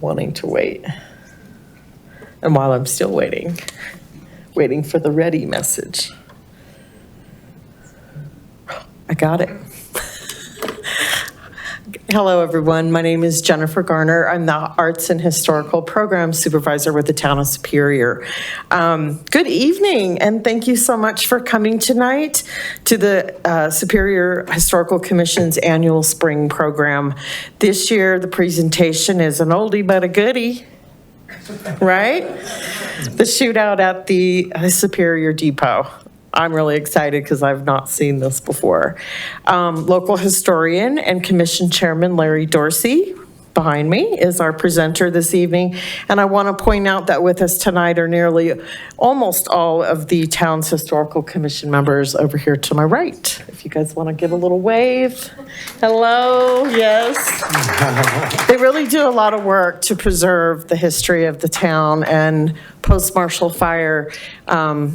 wanting to wait. And while I'm still waiting for the ready message. I got it. Hello, everyone. My name is Jennifer Garner. I'm the Arts and Historical Program Supervisor with the Town of Superior. Good evening, and thank you so much for coming tonight to the Superior Historical Commission's annual spring program. This year, the presentation is an oldie but a goodie, right? The shootout at the Superior Depot. I'm really excited because I've not seen this before. Local historian and commission chairman Larry Dorsey, behind me, is our presenter this evening. And I want to point out that with us tonight are almost all of the town's historical commission members over here to my right. If you guys want to give a little wave. Hello, yes. They really do a lot of work to preserve the history of the town, and post-Marshall Fire,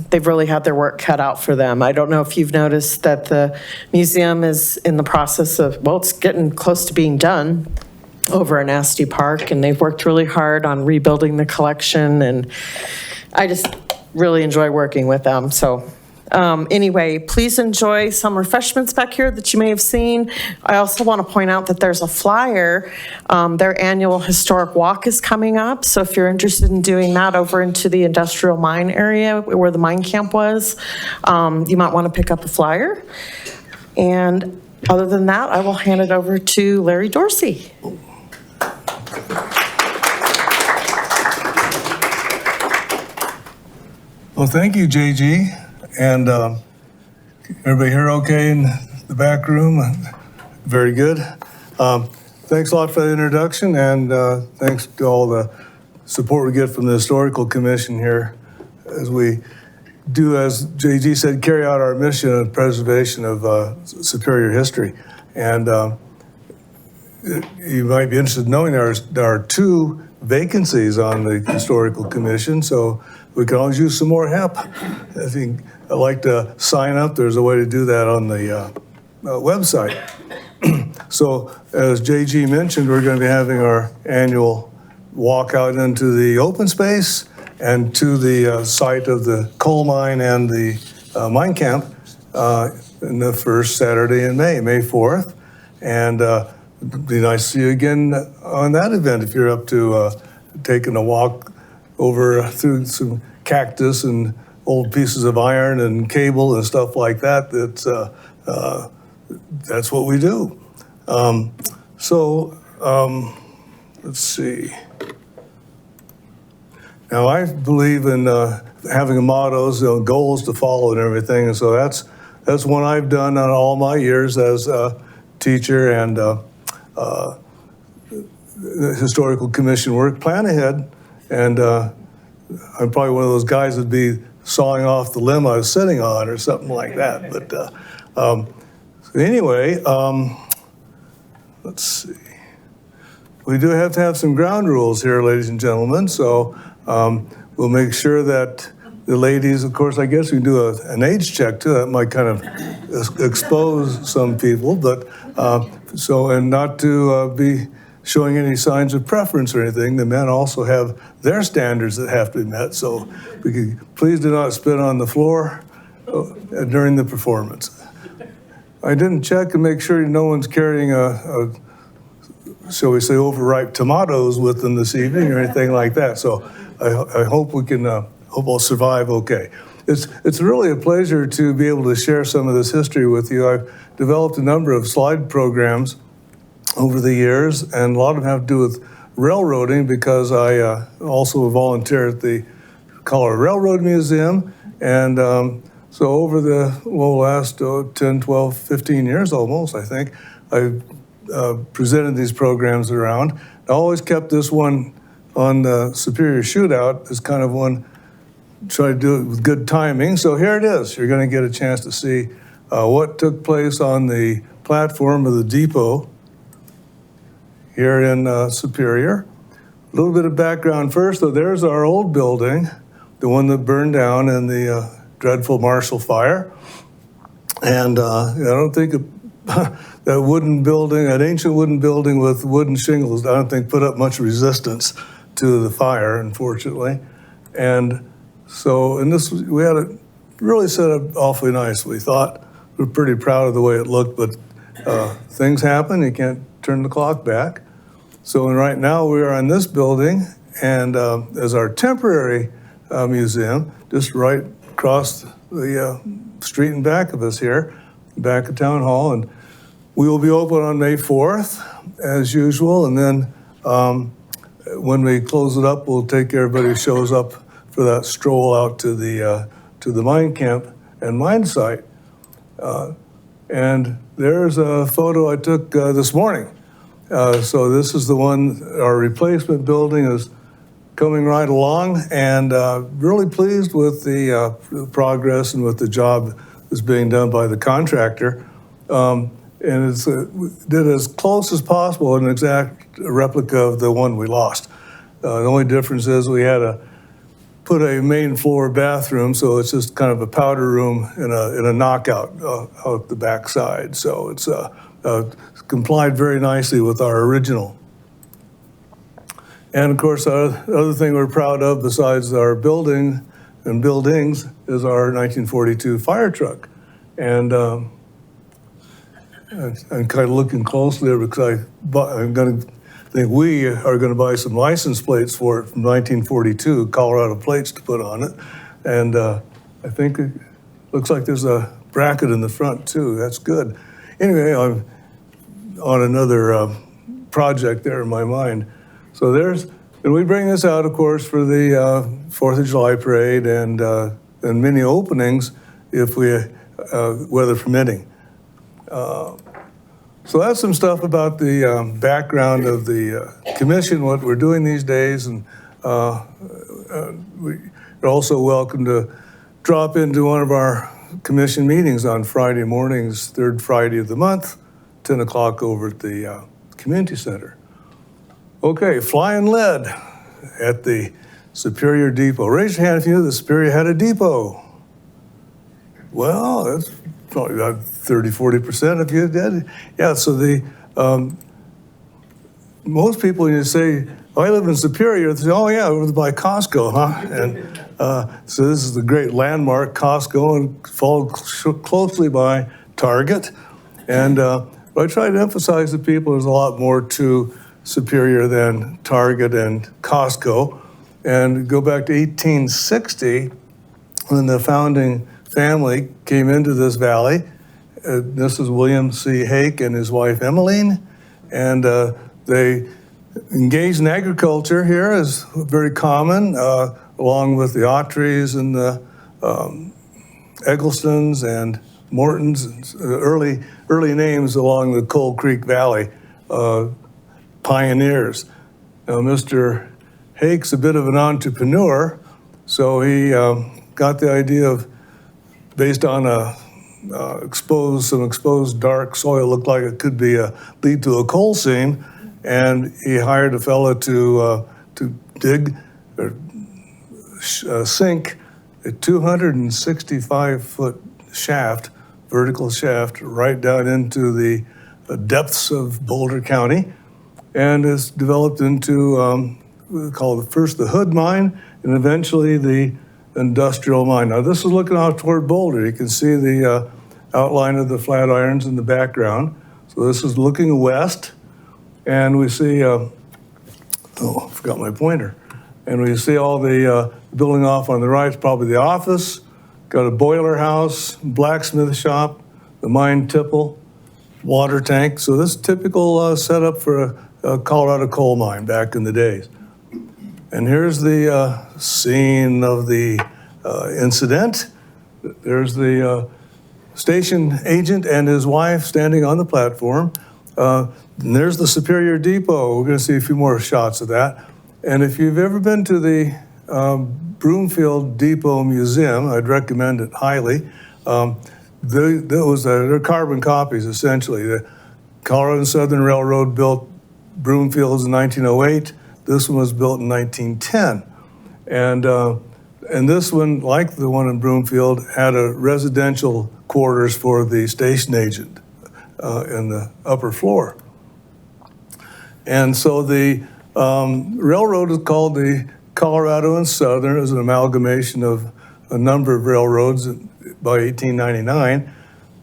they've really had their work cut out for them. I don't know if you've noticed that the museum is in the process of, well, it's getting close to being done over in Nasty Park, and they've worked really hard on rebuilding the collection, and I just really enjoy working with them. So anyway, please enjoy some refreshments back here that you may have seen. I also want to point out that there's a flyer. Their annual historic walk is coming up, so if you're interested in doing that over into the industrial mine area where the mine camp was, you might want to pick up a flyer. And other than that, I will hand it over to Larry Dorsey. Well, thank you, JG. And everybody here okay in the back room? Very good. Thanks a lot for the introduction, and thanks to all the support we get from the Historical Commission here as we do, as JG said, carry out our mission of preservation of Superior history. And you might be interested in knowing there are 2 vacancies on the Historical Commission, so we can always use some more help. If you'd like to sign up, there's a way to do that on the website. So as JG mentioned, we're going to be having our annual walk out into the open space and to the site of the coal mine and the mine camp in the first Saturday in May 4th. And it'd be nice to see you again on that event if you're up to taking a walk over through some cactus and old pieces of iron and cable and stuff like that. That's what we do. Let's see. Now, I believe in having mottos, goals to follow and everything, and so that's one I've done on all my years as a teacher and Historical Commission work. Plan ahead, and I'm probably one of those guys that'd be sawing off the limb I was sitting on or something like that. But anyway, let's see. We do have to have some ground rules here, ladies and gentlemen, so we'll make sure that the ladies, of course, I guess we can do an age check too. That might kind of expose some people, but and not to be showing any signs of preference or anything. The men also have their standards that have to be met, so please do not spit on the floor during the performance. I didn't check and make sure no one's carrying shall we say, overripe tomatoes with them this evening or anything like that. So I hope we can, hope I'll survive okay. It's really a pleasure to be able to share some of this history with you. I've developed a number of slide programs over the years, and a lot of them have to do with railroading because I also volunteer at the Colorado Railroad Museum. And so over the last 10, 12, 15 years almost, I think, I've presented these programs around. I always kept this one on the Superior Shootout as kind of one, try to do it with good timing. So here it is. You're going to get a chance to see what took place on the platform of the depot here in Superior. A little bit of background first, though. There's our old building, the one that burned down in the dreadful Marshall Fire. And I don't think that wooden building, that ancient wooden building with wooden shingles, I don't think put up much resistance to the fire, unfortunately. And so, we had it really set up awfully nice. We thought we were pretty proud of the way it looked, but things happen, you can't turn the clock back. So right now we are in this building, and as our temporary museum, just right across the street and back of us here, back of Town Hall, and we will be open on May 4th, as usual, and then when we close it up, we'll take everybody who shows up for that stroll out to the mine camp and mine site. And there's a photo I took this morning. So this is the one, our replacement building is coming right along, and really pleased with the progress and with the job that's being done by the contractor. And it's did as close as possible an exact replica of the one we lost. The only difference is we had to put a main floor bathroom, so it's just kind of a powder room in a knockout out the back side. So it's complied very nicely with our original. And of course, the other thing we're proud of besides our building and buildings is our 1942 fire truck. And I'm kind of looking closely there because we are going to buy some license plates for it from 1942, Colorado plates to put on it. And I think it looks like there's a bracket in the front too. That's good. Anyway, I'm on another project there in my mind. So and we bring this out, of course, for the 4th of July parade and many openings if we, weather permitting. So that's some stuff about the background of the commission, what we're doing these days, and we're also welcome to drop into one of our commission meetings on Friday mornings, third Friday of the month, 10 o'clock over at the community center. Okay, flying lead at the Superior Depot. Raise your hand if you knew the Superior had a depot. Well, that's probably about 30–40% of you did. Yeah, so most people, when you say, oh, I live in Superior, they say, oh yeah, over by Costco, huh? And so this is the great landmark, Costco, and followed closely by Target. And what I try to emphasize to people is a lot more to Superior than Target and Costco. And go back to 1860, when the founding family came into this valley. This is William C. Hake and his wife Emmeline, and they engaged in agriculture here, as very common, along with the Autreys and the Egglestons and Mortons, early names along the Coal Creek Valley, pioneers. Now, Mr. Hake's a bit of an entrepreneur, so he got the idea of, based on some exposed dark soil, looked like it could be lead to a coal seam, and he hired a fellow to dig or sink a 265-foot shaft, vertical shaft, right down into the depths of Boulder County, and has developed into called first the Hood Mine, and eventually the industrial mine. Now this is looking out toward Boulder. You can see the outline of the Flatirons in the background. So this is looking west, and we see, oh, I forgot my pointer. And we see all the building off on the right is probably the office, got a boiler house, blacksmith shop, the mine tipple, water tank. So this is typical setup for a Colorado coal mine back in the days. And here's the scene of the incident. There's the station agent and his wife standing on the platform. And there's the Superior Depot. We're going to see a few more shots of that. And if you've ever been to the Broomfield Depot Museum, I'd recommend it highly. They're carbon copies, essentially. The Colorado and Southern Railroad built Broomfields in 1908. This one was built in 1910. And this one, like the one in Broomfield, had a residential quarters for the station agent. in the upper floor. And so the railroad is called the Colorado and Southern. It was an amalgamation of a number of railroads by 1899.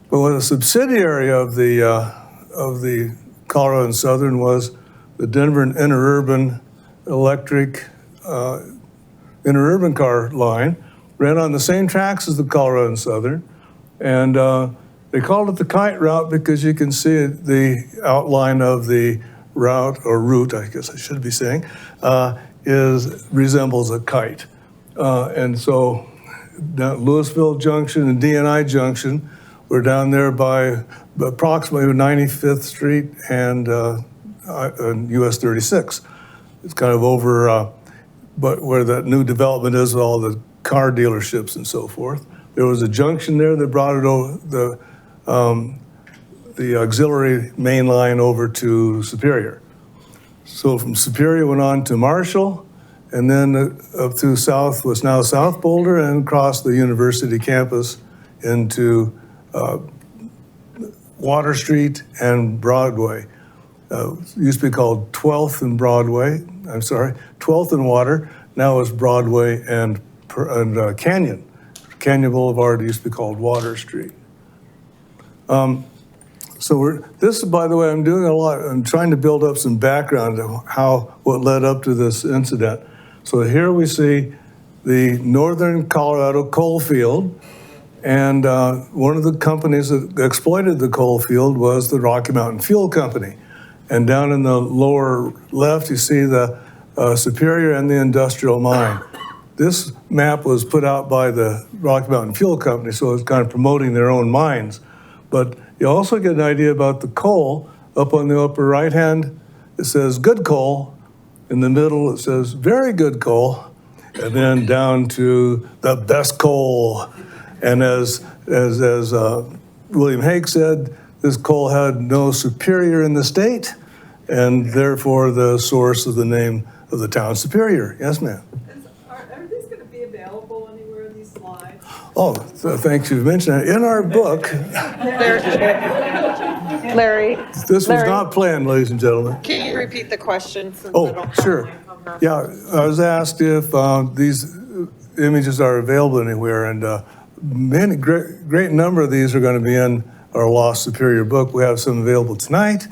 But what a subsidiary of the Colorado and Southern was the Denver and Interurban Electric interurban car line, ran on the same tracks as the Colorado and Southern. And they called it the kite route because you can see the outline of the route, I guess I should be saying, resembles a kite. And so Louisville Junction and DNI Junction were down there by approximately 95th Street and US 36. It's kind of over, but where that new development is with all the car dealerships and so forth. There was a junction there that brought it over the auxiliary main line over to Superior. So from Superior went on to Marshall, and then up through south, what's now South Boulder, and across the university campus into Water Street and Broadway. Used to be called 12th and Broadway, 12th and Water, now it's Broadway and Canyon. Canyon Boulevard used to be called Water Street. This, by the way, I'm trying to build up some background of what led up to this incident. So here we see the Northern Colorado coal field, and one of the companies that exploited the coal field was the Rocky Mountain Fuel Company. And down in the lower left, you see the Superior and the industrial mine. This map was put out by the Rocky Mountain Fuel Company, so it's kind of promoting their own mines. But you also get an idea about the coal. Up on the upper right hand, it says good coal. In the middle, it says very good coal. And then down to the best coal. And as William Hague said, this coal had no superior in the state, and therefore the source of the name of the town Superior. Yes, ma'am. Are these going to be available anywhere, these slides? Oh, thanks, you mentioned that. In our book, Larry? this was not planned, ladies and gentlemen. Can you repeat the question? Oh, sure. Yeah, I was asked if these images are available anywhere, and many great number of these are going to be in our Lost Superior book. We have some available tonight,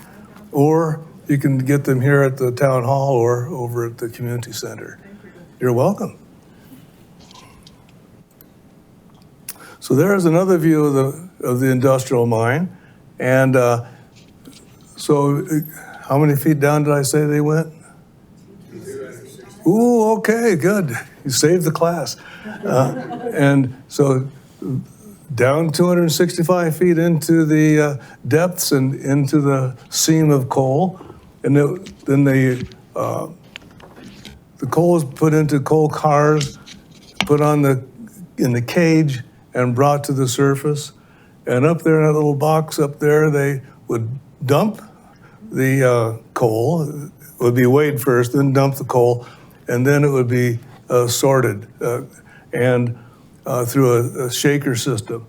or you can get them here at the town hall or over at the community center. You're welcome. So there's another view of the industrial mine, and so how many feet down did I say they went? Ooh, okay, good. You saved the class. And so down 265 feet into the depths and into the seam of coal. And then the coal was put into coal cars, put on in the cage and brought to the surface. And up there in that little box up there, they would dump the coal. It would be weighed first, then dump the coal, and then it would be sorted through a shaker system.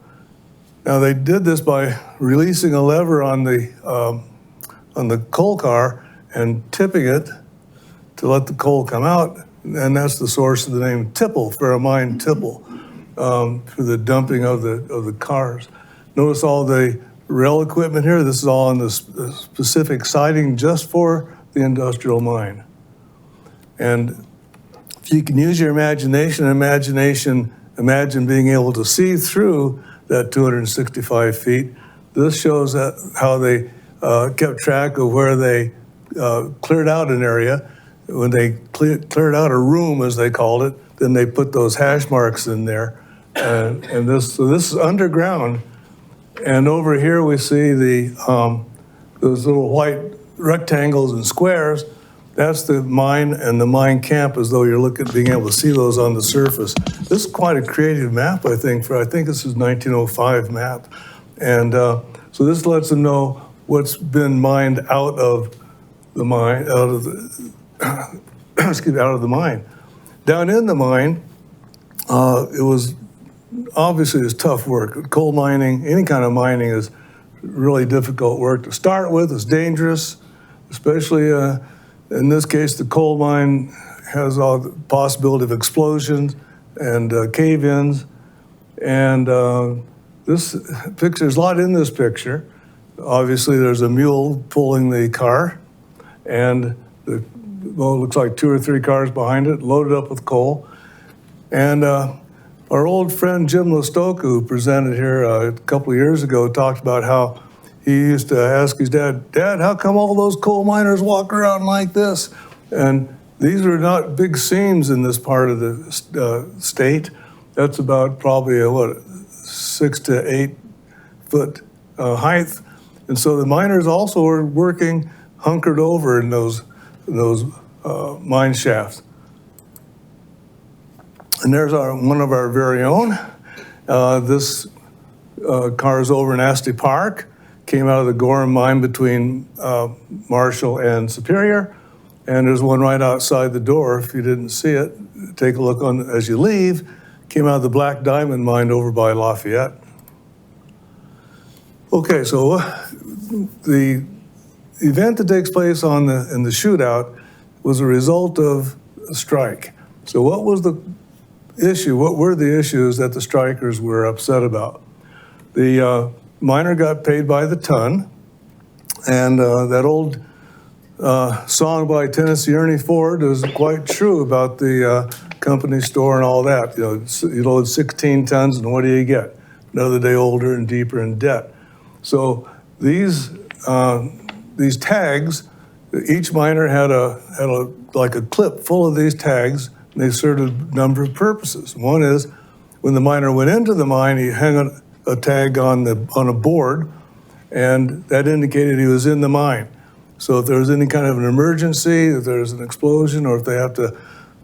Now they did this by releasing a lever on the coal car and tipping it to let the coal come out, and that's the source of the name tipple, for a mine tipple, for the dumping of the cars. Notice all the rail equipment here. This is all on the specific siding just for the industrial mine. And if you can use your imagination, imagine being able to see through that 265 feet. This shows how they kept track of where they cleared out an area. When they cleared out a room, as they called it, then they put those hash marks in there. So this is underground. And over here we see those little white rectangles and squares. That's the mine and the mine camp, as though you're being able to see those on the surface. This is quite a creative map, I think this is 1905 map. And so this lets them know what's been mined out of the mine, out of the mine. Down in the mine, it was obviously tough work. Coal mining, any kind of mining is really difficult work to start with. It's dangerous, especially in this case, the coal mine has all the possibility of explosions and cave-ins. And this picture, there's a lot in this picture. Obviously, there's a mule pulling the car, and it looks like 2 or 3 cars behind it, loaded up with coal. And our old friend Jim Listoka, who presented here a couple of years ago, talked about how he used to ask his dad, "Dad, how come all those coal miners walk around like this?" And these are not big seams in this part of the state. That's about probably a 6 to 8 foot height. And so the miners also are working hunkered over in those mine shafts. And there's one of our very own. This car is over in Asty Park. Came out of the Gorham mine between Marshall and Superior. And there's one right outside the door. If you didn't see it, take a look on as you leave. Came out of the Black Diamond mine over by Lafayette. Okay, so the event that takes place in the shootout was a result of a strike. So what was the issue? What were the issues that the strikers were upset about? The miner got paid by the ton, and that old song by Tennessee Ernie Ford is quite true about the company store and all that. You load 16 tons, and what do you get? Another day older and deeper in debt. So these tags, each miner had like a clip full of these tags, and they served a number of purposes. One is when the miner went into the mine, he hung a tag on a board, and that indicated he was in the mine. So if there was any kind of an emergency, if there's an explosion, or if they have to,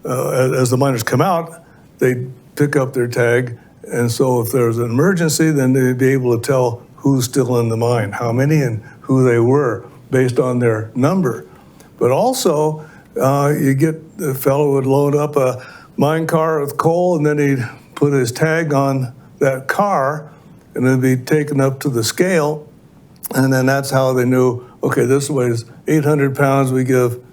as the miners come out, they pick up their tag. And so if there's an emergency, then they'd be able to tell who's still in the mine, how many and who they were based on their number. But also, the fellow would load up a mine car with coal, and then he'd put his tag on that car, and it'd be taken up to the scale, and then that's how they knew, okay, this weighs 800 pounds, we give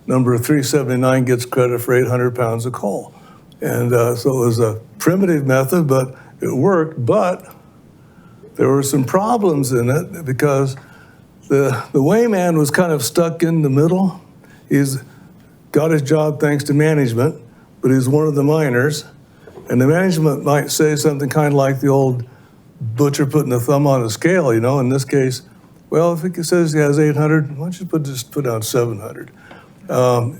number 379 gets credit for 800 pounds of coal. And so it was a primitive method, but it worked, but there were some problems in it because the weighman was kind of stuck in the middle. He's got his job thanks to management, but he's one of the miners, and the management might say something kind of like the old butcher putting a thumb on a scale, in this case, well, if he says he has 800, why don't you just put down 700? So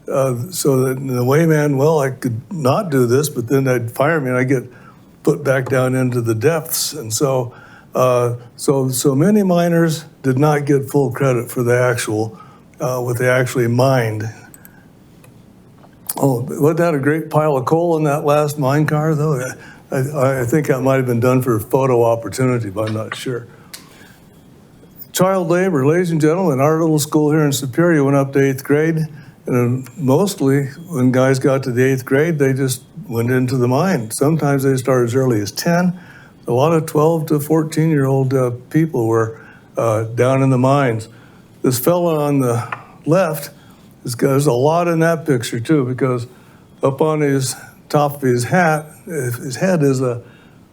the weighman, well, I could not do this, but then they'd fire me and I'd get put back down into the depths. And so many miners did not get full credit for what they actually mined. Oh, wasn't that a great pile of coal in that last mine car, though? I think that might have been done for photo opportunity, but I'm not sure. Child labor, ladies and gentlemen, our little school here in Superior went up to 8th grade, and mostly when guys got to the 8th grade, they just went into the mine. Sometimes they started as early as 10. A lot of 12 to 14-year-old people were down in the mines. This fellow on the left, there's a lot in that picture too, because up on his top of his head is a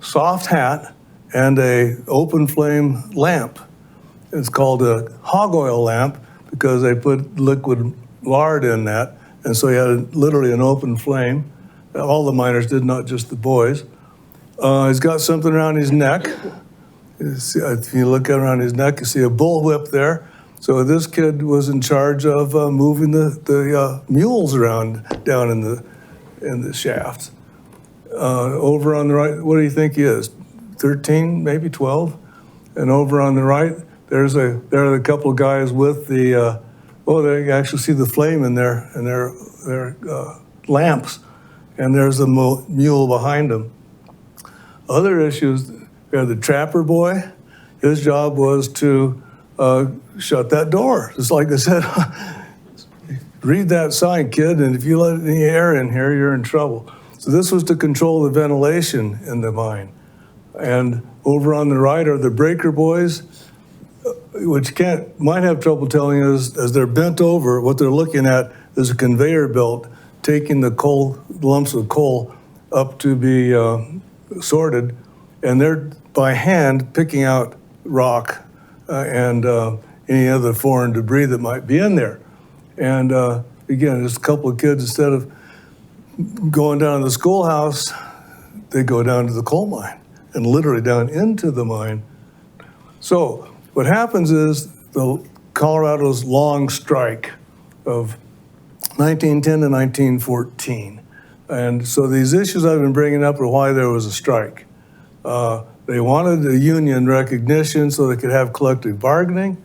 soft hat and a open flame lamp. It's called a hog oil lamp because they put liquid lard in that, and so he had literally an open flame. All the miners did, not just the boys. He's got something around his neck. If you look around his neck, you see a bullwhip there. So this kid was in charge of moving the mules around down in the shafts. Over on the right, what do you think he is? 13, maybe 12? And over on the right, there are a couple of guys with the, they actually see the flame in their lamps, and there's a mule behind them. Other issues, we had the trapper boy. His job was to shut that door. Just like I said, read that sign, kid, and if you let any air in here, you're in trouble. So this was to control the ventilation in the mine. And Over on the right are the breaker boys, which might have trouble telling is as they're bent over, what they're looking at is a conveyor belt taking the lumps of coal up to be sorted, and they're by hand picking out rock and any other foreign debris that might be in there. And again, just a couple of kids, instead of going down to the schoolhouse, they go down to the coal mine and literally down into the mine. So what happens is Colorado's long strike of 1910 to 1914. And so these issues I've been bringing up are why there was a strike. They wanted a union recognition so they could have collective bargaining.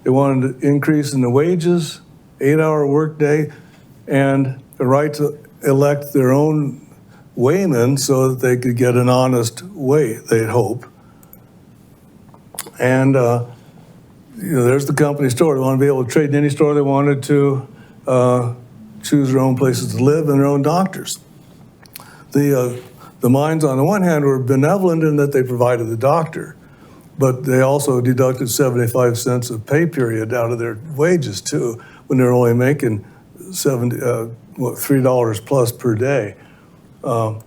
They wanted an increase in the wages, 8-hour workday, and the right to elect their own weighman so that they could get an honest weigh, they'd hope. And there's the company store. They want to be able to trade in any store they wanted to, choose their own places to live and their own doctors. The mines, on the one hand, were benevolent in that they provided the doctor, but they also deducted 75 cents of pay period out of their wages too, when they're only making $3 plus per day. Now,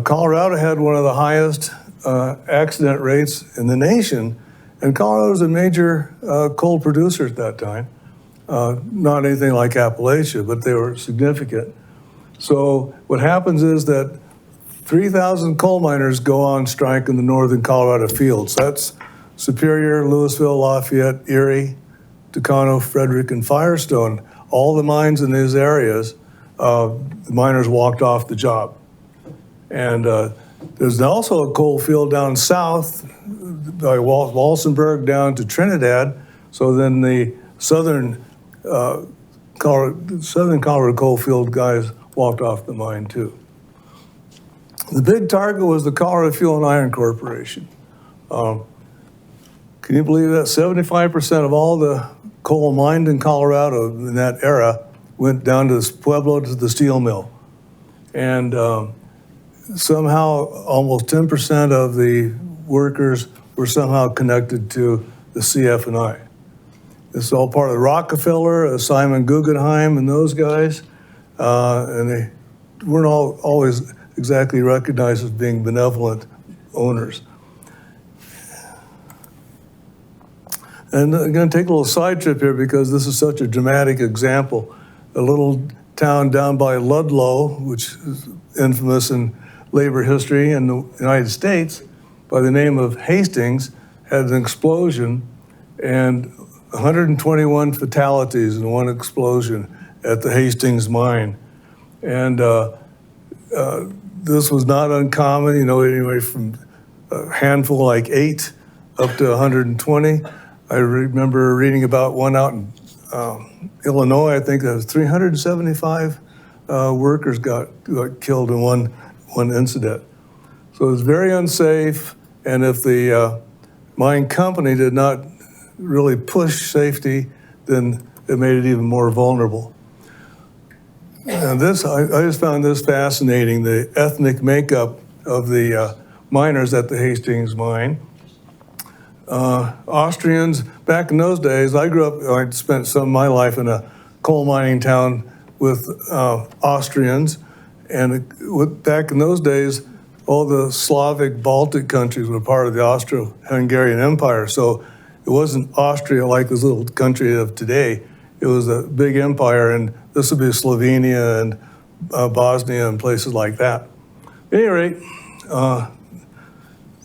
Colorado had one of the highest accident rates in the nation, and Colorado was a major coal producer at that time. Not anything like Appalachia, but they were significant. So what happens is that 3,000 coal miners go on strike in the northern Colorado fields. That's Superior, Louisville, Lafayette, Erie, Tucano, Frederick, and Firestone. All the mines in these areas, the miners walked off the job. And there's also a coal field down south by Walsenburg down to Trinidad. So then the southern Colorado coal field guys walked off the mine too. The big target was the Colorado Fuel and Iron Corporation. Can you believe that 75% of all the coal mined in Colorado in that era went down to Pueblo to the steel mill? And somehow almost 10% of the workers were somehow connected to the CF&I. This is all part of Rockefeller, Simon Guggenheim, and those guys. And they weren't always exactly recognized as being benevolent owners. And I'm going to take a little side trip here because this is such a dramatic example. A little town down by Ludlow, which is infamous in labor history in the United States, by the name of Hastings, had an explosion and 121 fatalities in one explosion at the Hastings mine. And this was not uncommon, anyway from a handful like 8 up to 120. I remember reading about one out in Illinois. I think that was 375 workers got killed in one incident. So it was very unsafe, and if the mine company did not really push safety, then it made it even more vulnerable. And I just found this fascinating, the ethnic makeup of the miners at the Hastings mine. Austrians, back in those days, I spent some of my life in a coal mining town with Austrians, and back in those days, all the Slavic Baltic countries were part of the Austro-Hungarian Empire, so it wasn't Austria like this little country of today. It was a big empire, and this would be Slovenia and Bosnia and places like that. At any rate,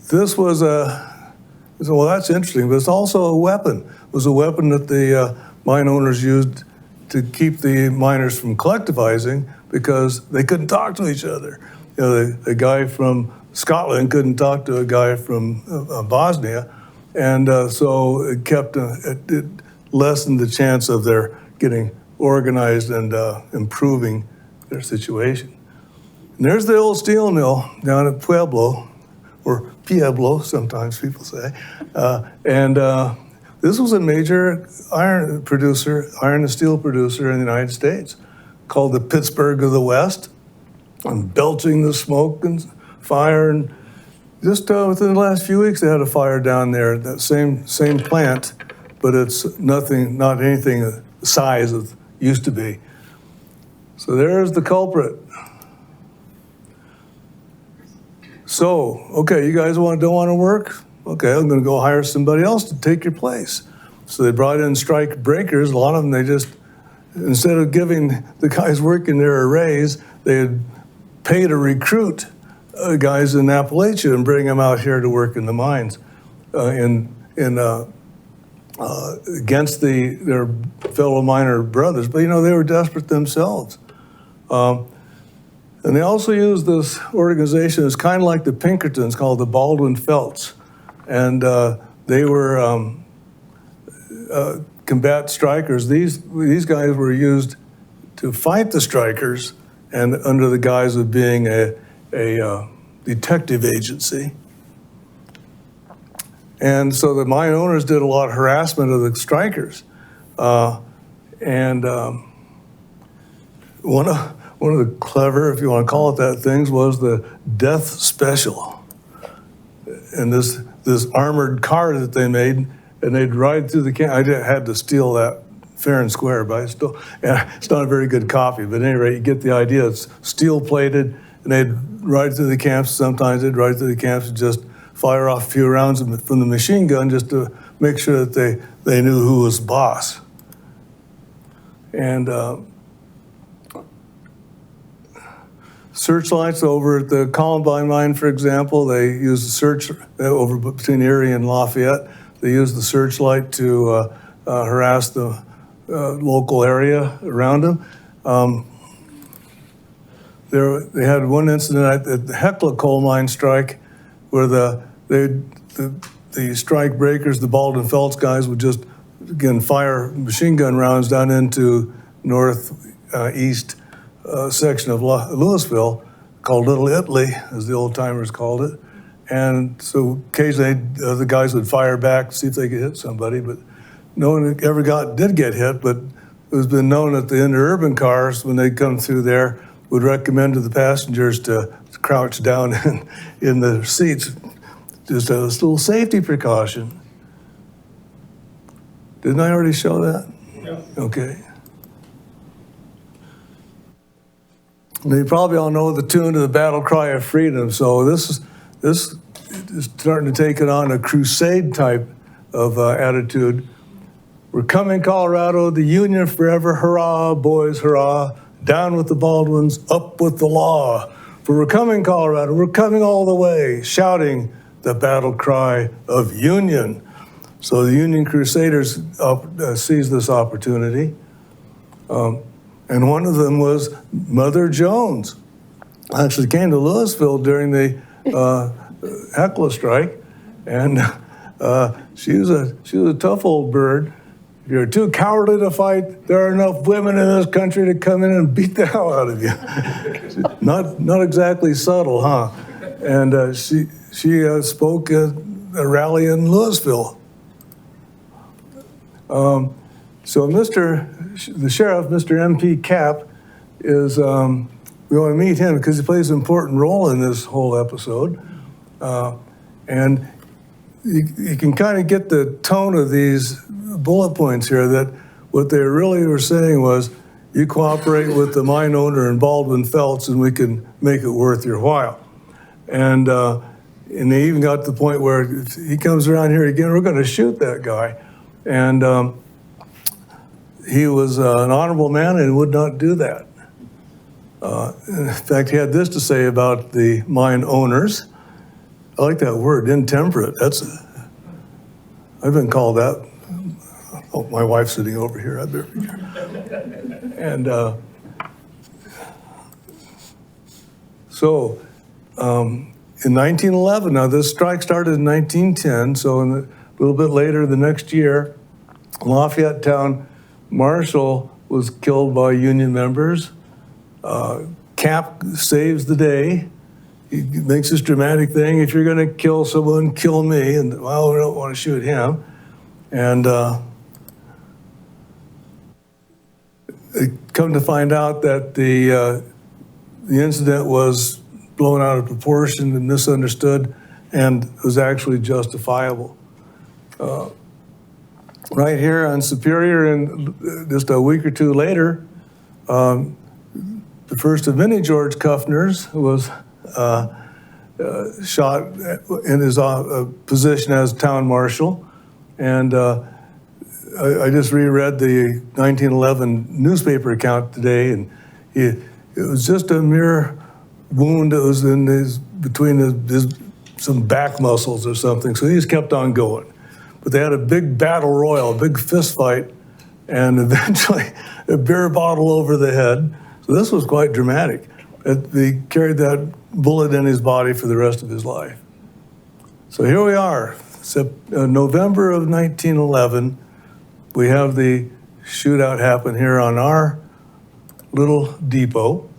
this was well, that's interesting, but it's also a weapon. It was a weapon that the mine owners used to keep the miners from collectivizing because they couldn't talk to each other. The guy from Scotland couldn't talk to a guy from Bosnia, and so it lessened the chance of their getting organized and improving their situation. And there's the old steel mill down at Pueblo, or Pueblo, sometimes people say. This was a major iron and steel producer in the United States, called the Pittsburgh of the West, and belching the smoke and fire. And Just within the last few weeks, they had a fire down there, that same plant, but it's not anything the size it used to be. So there's the culprit. So, okay, you guys don't want to work? Okay, I'm going to go hire somebody else to take your place. So they brought in strike breakers. A lot of them, they just, instead of giving the guys working there a raise, they had paid to recruit guys in Appalachia and bring them out here to work in the mines against their fellow miner brothers. But, they were desperate themselves. And they also used this organization, it's kind of like the Pinkertons, called the Baldwin Felts. And they were combat strikers. These guys were used to fight the strikers and under the guise of being a detective agency. And so the mine owners did a lot of harassment of the strikers. One of the clever, if you want to call it that, things was the death special. And this armored car that they made, and they'd ride through the camp. I had to steal that fair and square, but it's not a very good copy. But at any rate, you get the idea. It's steel plated, and they'd ride through the camps. Sometimes they'd ride through the camps and just fire off a few rounds from the machine gun just to make sure that they knew who was boss. And searchlights over at the Columbine mine, for example, they used the search over between Erie and Lafayette. They used the searchlight to harass the local area around them. They had one incident at the Hecla coal mine strike where the strike breakers, the Baldwin Felts guys, would just, again, fire machine gun rounds down into northeast section of Louisville, called Little Italy, as the old timers called it. And so occasionally the guys would fire back to see if they could hit somebody, but no one ever did get hit. But it has been known that the interurban cars, when they come through there, would recommend to the passengers to crouch down in the seats, just a little safety precaution. Didn't I already show that? Yeah. Okay. And you probably all know the tune to the Battle Cry of Freedom. So this is starting to take it on a crusade type of attitude. We're coming, Colorado, the Union forever, hurrah, boys, hurrah. Down with the Baldwins, up with the law. For we're coming, Colorado, we're coming all the way, shouting the battle cry of Union. So the Union Crusaders seized this opportunity. And one of them was Mother Jones. Actually came to Louisville during the Hecla strike. And she was a tough old bird. If you're too cowardly to fight, there are enough women in this country to come in and beat the hell out of you. Not exactly subtle, huh? And she spoke at a rally in Louisville. So the sheriff, Mr. M.P. Cap, is, we want to meet him because he plays an important role in this whole episode. And you can kind of get the tone of these bullet points here, that what they really were saying was, you cooperate with the mine owner in Baldwin Felts and we can make it worth your while. And they even got to the point where if he comes around here again, we're going to shoot that guy. And he was an honorable man and would not do that. In fact, he had this to say about the mine owners. I like that word, intemperate. I've been called that. Oh, my wife's sitting over here. I better be careful. And so in 1911, now this strike started in 1910, so a little bit later the next year, Lafayette Town Marshal was killed by Union members. Cap saves the day. He makes this dramatic thing, if you're gonna kill someone, kill me, and well, we don't want to shoot him. And they come to find out that the incident was blown out of proportion and misunderstood, and it was actually justifiable. Right here on Superior, and just a week or two later, the first of many George Kuffners was shot in his position as town marshal. And I just reread the 1911 newspaper account today, and it was just a mere wound that was in between some back muscles or something. So he just kept on going. But they had a big battle royal, a big fist fight, and eventually a beer bottle over the head. So this was quite dramatic. He carried that bullet in his body for the rest of his life. So here we are, November of 1911. We have the shootout happen here on our little depot.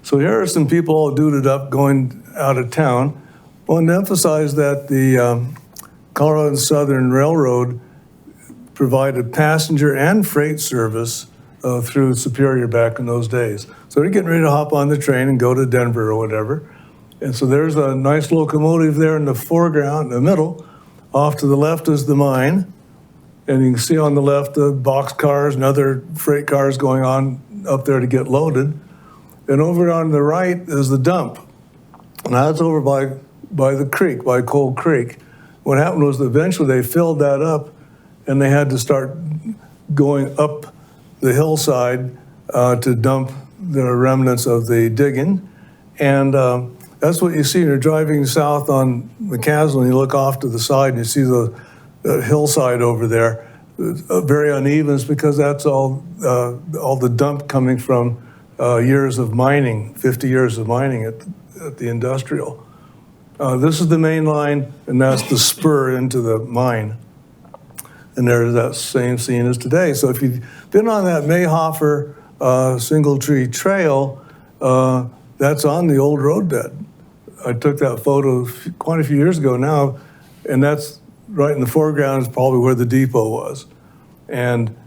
So here are some people all duded up going out of town. I want to emphasize that the Colorado and Southern Railroad provided passenger and freight service through Superior back in those days. So they're getting ready to hop on the train and go to Denver or whatever. And so there's a nice locomotive there in the foreground, in the middle. Off to the left is the mine. And you can see on the left the box cars and other freight cars going on up there to get loaded. And over on the right is the dump. And that's over by the creek, by Cold Creek. What happened was eventually they filled that up and they had to start going up the hillside to dump the remnants of the digging. And that's what you see when you're driving south on McCaslin. You look off to the side and you see the hillside over there. Very uneven, because that's all the dump coming from years of mining, 50 years of mining at the industrial. This is the main line, and that's the spur into the mine. And there's that same scene as today. So if you've been on that Mayhofer Single Tree Trail, that's on the old roadbed. I took that photo quite a few years ago now, and that's right in the foreground is probably where the depot was. And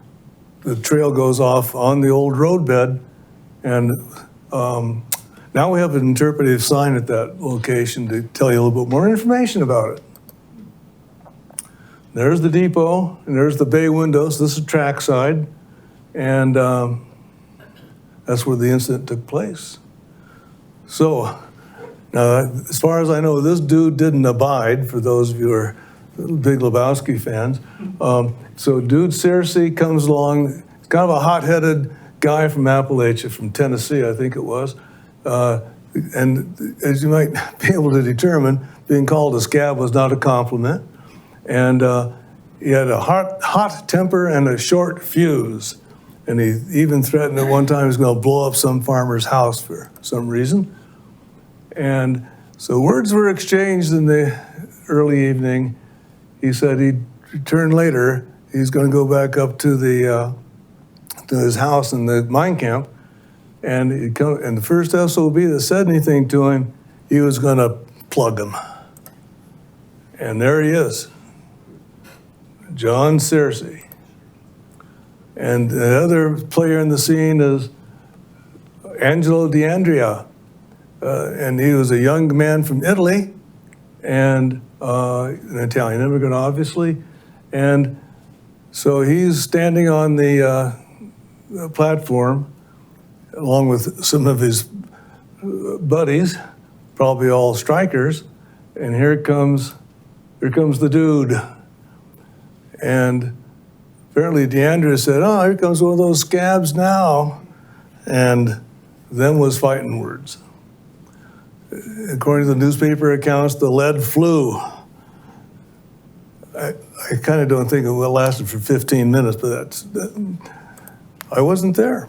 the trail goes off on the old roadbed, and now we have an interpretive sign at that location to tell you a little bit more information about it. There's the depot, and there's the bay windows. This is trackside, and that's where the incident took place. So, now, as far as I know, this dude didn't abide, for those of you who are big Lebowski fans. So Dude Searcy comes along. He's kind of a hot-headed guy from Appalachia, from Tennessee, I think it was. And as you might be able to determine, being called a scab was not a compliment. And he had a hot temper and a short fuse. And he even threatened at one time he was going to blow up some farmer's house for some reason. And so words were exchanged in the early evening. He said he'd return later. He's going to go back up to his house in the mine camp. And the first SOB that said anything to him, he was going to plug him. And there he is, John Searcy. And the other player in the scene is Angelo D'Andrea. And he was a young man from Italy, and an Italian immigrant, obviously. And so he's standing on the platform, along with some of his buddies, probably all strikers. And here comes the dude. And apparently D'Andrea said, "Oh, here comes one of those scabs now." And them was fighting words. According to the newspaper accounts, the lead flew. I kind of don't think it lasted for 15 minutes, but I wasn't there.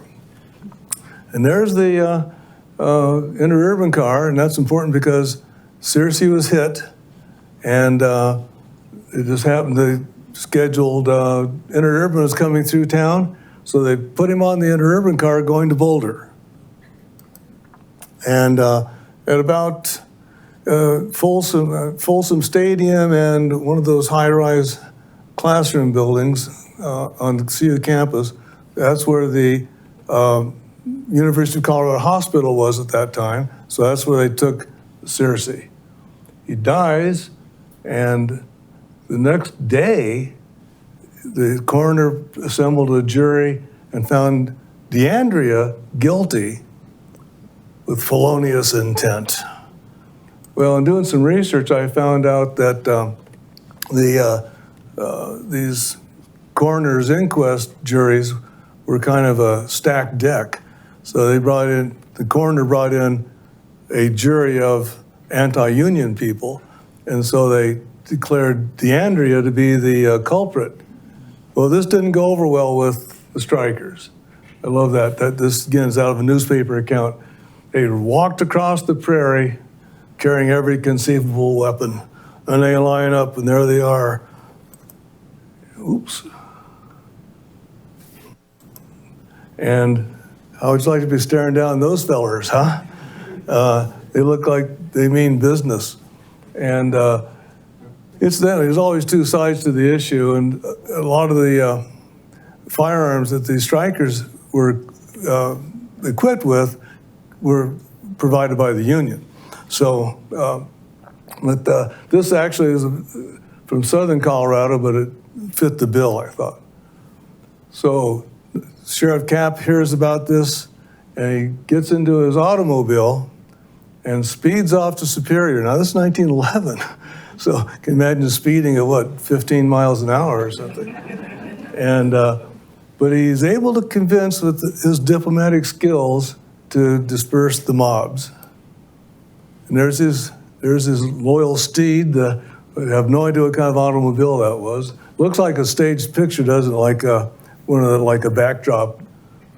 And there's the interurban car, and that's important because Searcy was hit, and it just happened the scheduled interurban was coming through town, so they put him on the interurban car going to Boulder. And at about Folsom Stadium and one of those high-rise classroom buildings on the CU campus, that's where the University of Colorado Hospital was at that time. So that's where they took Searcy. He dies, and the next day, the coroner assembled a jury and found DeAndrea guilty with felonious intent. Well, in doing some research, I found out that these coroner's inquest juries were kind of a stacked deck. So the coroner brought in a jury of anti-union people, and so they declared DeAndrea to be the culprit. Well, this didn't go over well with the strikers. I love that this, again, is out of a newspaper account. They walked across the prairie carrying every conceivable weapon, and they line up, and there they are. Oops. And how would you like to be staring down those fellers, huh? They look like they mean business. And incidentally, there's always two sides to the issue, and a lot of the firearms that these strikers were equipped with were provided by the union. So, but this actually is from southern Colorado, but it fit the bill, I thought. So Sheriff Cap hears about this, and he gets into his automobile and speeds off to Superior. Now, this is 1911, so you can imagine speeding at, what, 15 miles an hour or something. And, but he's able to convince with his diplomatic skills to disperse the mobs. And there's his loyal steed. I have no idea what kind of automobile that was. Looks like a staged picture, doesn't it? Like like a backdrop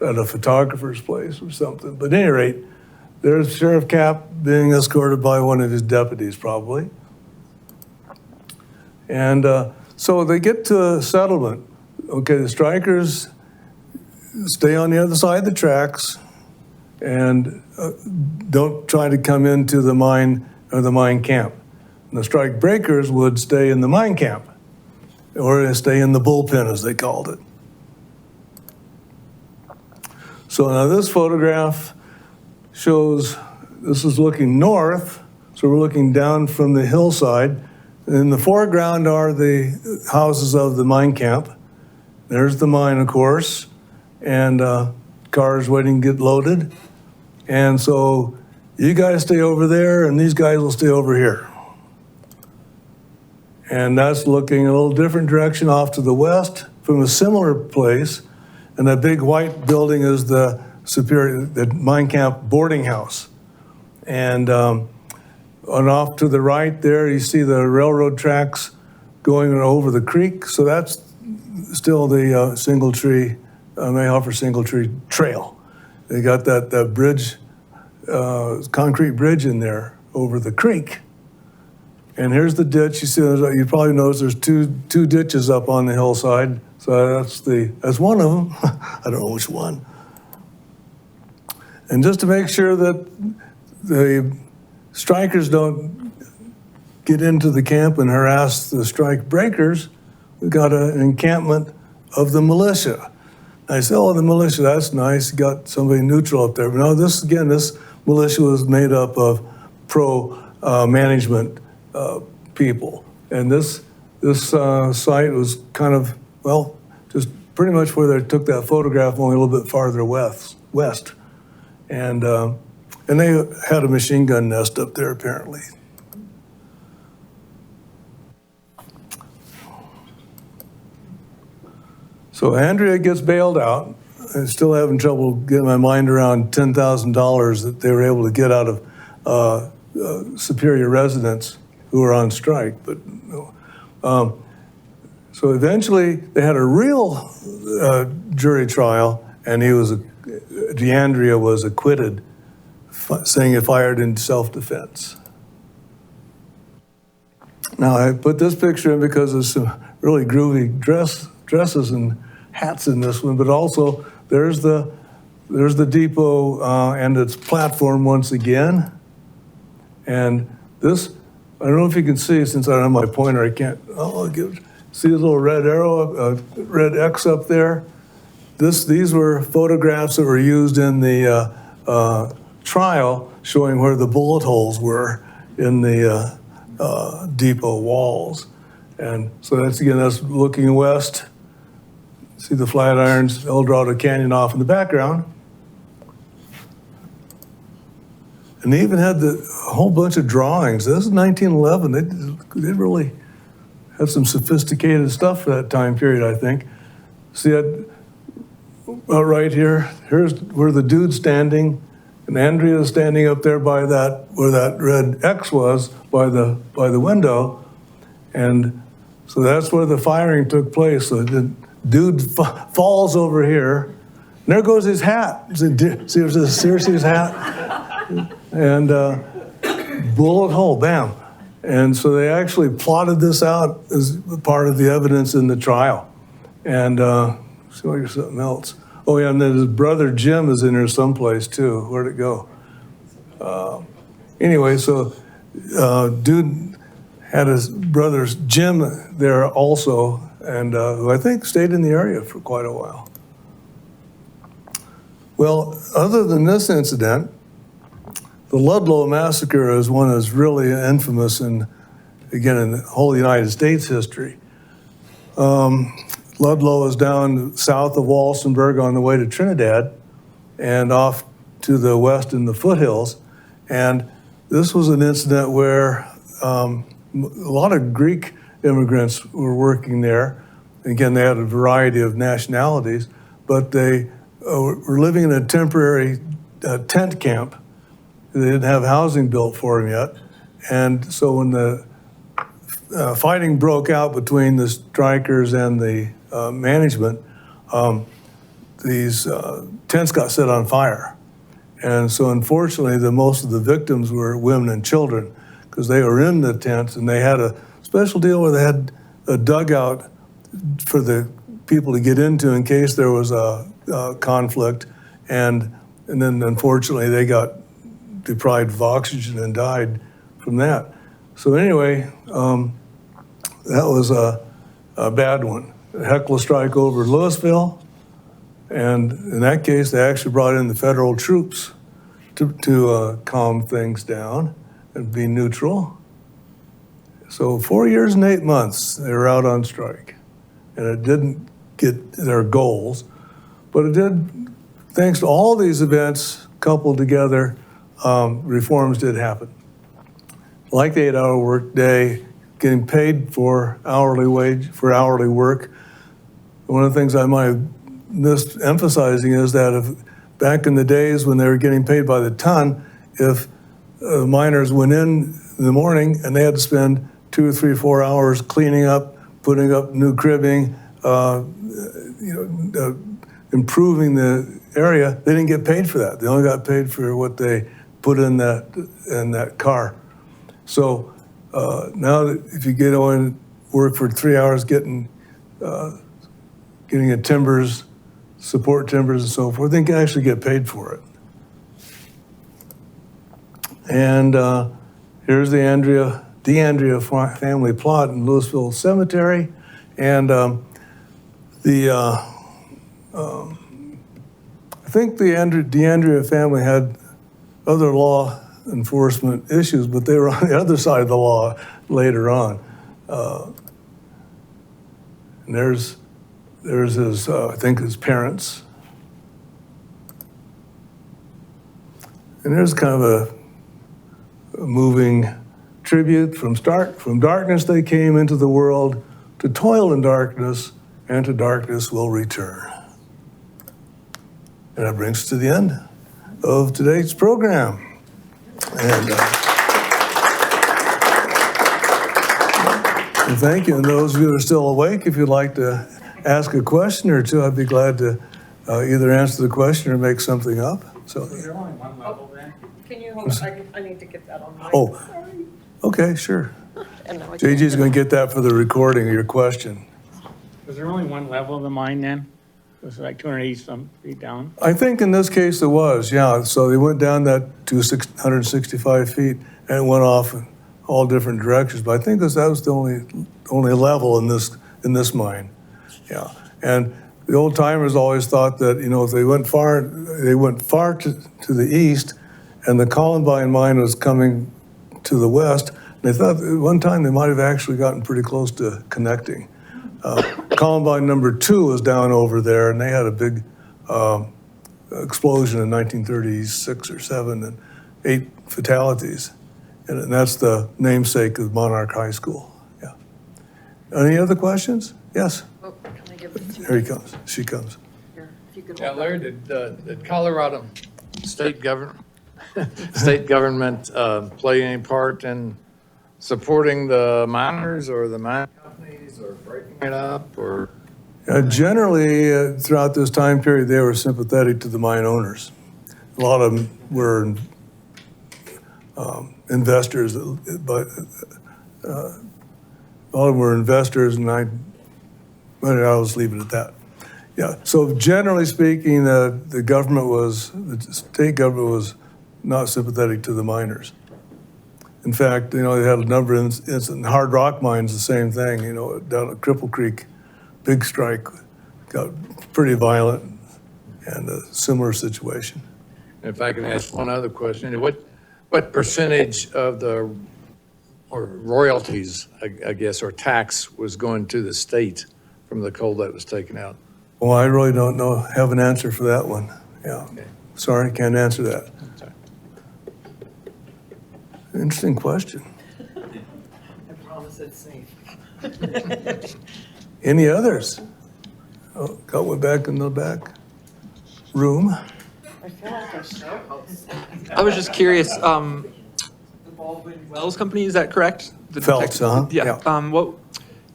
at a photographer's place or something. But at any rate, there's Sheriff Cap being escorted by one of his deputies, probably. And so they get to a settlement. Okay, the strikers stay on the other side of the tracks and don't try to come into the mine or the mine camp. And the strike breakers would stay in the mine camp, or they stay in the bullpen, as they called it. So now this photograph shows, this is looking north, so we're looking down from the hillside. In the foreground are the houses of the mine camp. There's the mine, of course, and cars waiting to get loaded. And so you guys stay over there, and these guys will stay over here. And that's looking a little different direction off to the west from a similar place. And that big white building is the mine camp boarding house. And off to the right there, you see the railroad tracks going over the creek. So that's still the Mayhoffer Single Tree Trail. They got that bridge, concrete bridge in there over the creek. And here's the ditch. You see, you probably notice there's two ditches up on the hillside. So that's one of them. I don't know which one. And just to make sure that the strikers don't get into the camp and harass the strike breakers, we got an encampment of the militia. I said, oh, the militia, that's nice. You got somebody neutral up there. But no, this militia was made up of pro-management people. And this site was kind of, well, just pretty much where they took that photograph, only a little bit farther west. And they had a machine gun nest up there, apparently. So Andrea gets bailed out. I'm still having trouble getting my mind around $10,000 that they were able to get out of Superior residents who were on strike. But so eventually they had a real jury trial, and DeAndrea was acquitted, saying he fired in self-defense. Now I put this picture in because there's some really groovy dresses and hats in this one, but also there's the depot and its platform once again. And this, I don't know if you can see, since I don't have my pointer, I can't, see the little red arrow, red X up there? These were photographs that were used in the trial showing where the bullet holes were in the depot walls. And so that's, again, that's looking west. See the Flatirons, El Dorado Canyon off in the background. And they even had a whole bunch of drawings. This is 1911. They really had some sophisticated stuff for that time period, I think. See that right here? Here's where the dude's standing, and Andrea's standing up there by that, where that red X was, by the window. And so that's where the firing took place. So the dude falls over here, and there goes his hat. See, seriously, his hat? And bullet hole, bam. And so they actually plotted this out as part of the evidence in the trial. And see if there's something else. Oh yeah, and then his brother Jim is in there someplace too. Where'd it go? Anyway, so dude had his brother Jim there also, and who I think stayed in the area for quite a while. Well, other than this incident, the Ludlow massacre is one that's really infamous in the whole United States history. Ludlow is down south of Walsenburg on the way to Trinidad and off to the west in the foothills. And this was an incident where a lot of Greek immigrants were working there. Again, they had a variety of nationalities, but they were living in a temporary tent camp. They didn't have housing built for them yet. And so when the fighting broke out between the strikers and the management, these tents got set on fire. And so unfortunately, most of the victims were women and children because they were in the tents, and they had a special deal where they had a dugout for the people to get into in case there was a conflict. And then unfortunately, they got deprived of oxygen and died from that. So anyway, that was a bad one. A heckler strike over Louisville, and in that case, they actually brought in the federal troops to calm things down and be neutral. So 4 years and 8 months, they were out on strike, and it didn't get their goals, but it did, thanks to all these events coupled together, reforms did happen. Like the 8-hour work day, getting paid for hourly wage, for hourly work. One of the things I might have missed emphasizing is that if back in the days when they were getting paid by the ton, if miners went in the morning and they had to spend 2 or 3, 4 hours cleaning up, putting up new cribbing, improving the area, they didn't get paid for that. They only got paid for what they put in that car. So now that if you get on work for 3 hours getting at timbers, support timbers and so forth, they can actually get paid for it. And here's the DeAndrea family plot in Louisville Cemetery. And I think the DeAndrea family had other law enforcement issues, but they were on the other side of the law later on. And there's his, I think his parents. And there's kind of a moving tribute from darkness they came into the world, to toil in darkness, and to darkness will return. And that brings us to the end of today's program. And thank you. And those of you who are still awake, if you'd like to ask a question or two, I'd be glad to either answer the question or make something up. So, is there only one level then? Can you hold on? I need to get that on my. Oh, Sorry. okay, sure. And now I can't JG's going to get that for the recording of your question. Was there only one level of the mine then? It was like 280 some feet down? I think in this case it was, yeah. So they went down that to 165 feet and went off in all different directions. But I think that was the only level in this mine, yeah. And the old timers always thought that, if they went far to the east, and the Columbine mine was coming to the west. They thought at one time they might have actually gotten pretty close to connecting. Columbine number 2 was down over there, and they had a big explosion in 1936 or 7 and 8 fatalities. And that's the namesake of Monarch High School. Yeah. Any other questions? Yes. Oh, can I give it to you? Here he comes. She comes. Here, if you could Yeah, hold Larry, did Colorado state government play any part in supporting the miners or the mine companies or breaking it up or? Generally, throughout this time period, they were sympathetic to the mine owners. A lot of them were investors, but a lot of them were investors, and I'll just leave it at that. Yeah. So generally speaking, the state government was not sympathetic to the miners. In fact, they had a number of instances in hard rock mines, the same thing. Down at Cripple Creek, big strike got pretty violent, and a similar situation. If I can ask one other question, what percentage of the or royalties, I guess, or tax was going to the state from the coal that was taken out? Well, I really don't have an answer for that one. Yeah. Okay. Sorry, can't answer that. Sorry. Interesting question. I promise it's safe. Any others? Oh, got one back in the back room. I feel like a show host. I was just curious, the Baldwin Wells Company, is that correct? The Phelps, detective- yeah. What,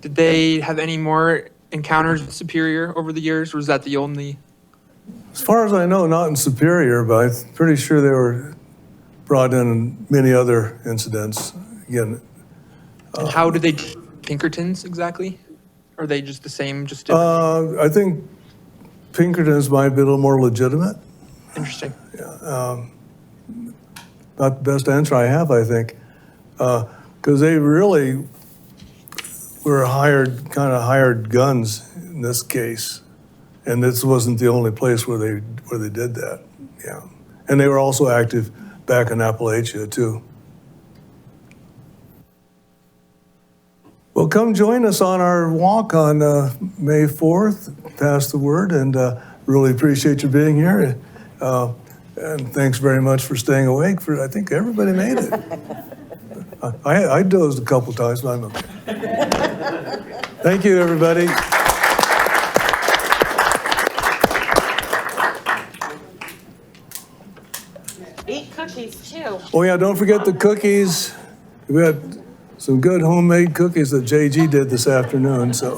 did they have any more encounters with Superior over the years, or was that the only? As far as I know, not in Superior, but I'm pretty sure they were brought in many other incidents. Again, And how do they do Pinkertons exactly? Are they just the same, just different? I think Pinkertons might be a little more legitimate. Interesting. Not the best answer I have, I think, because they really were hired guns in this case, and this wasn't the only place where they did that. Yeah, and they were also active back in Appalachia too. Well, come join us on our walk on May 4th. Pass the word, and really appreciate you being here. And thanks very much for staying awake. I think everybody made it. I dozed a couple times, but I'm okay. Thank you, everybody. Eat cookies too. Oh yeah, don't forget the cookies. We had some good homemade cookies that JG did this afternoon, so.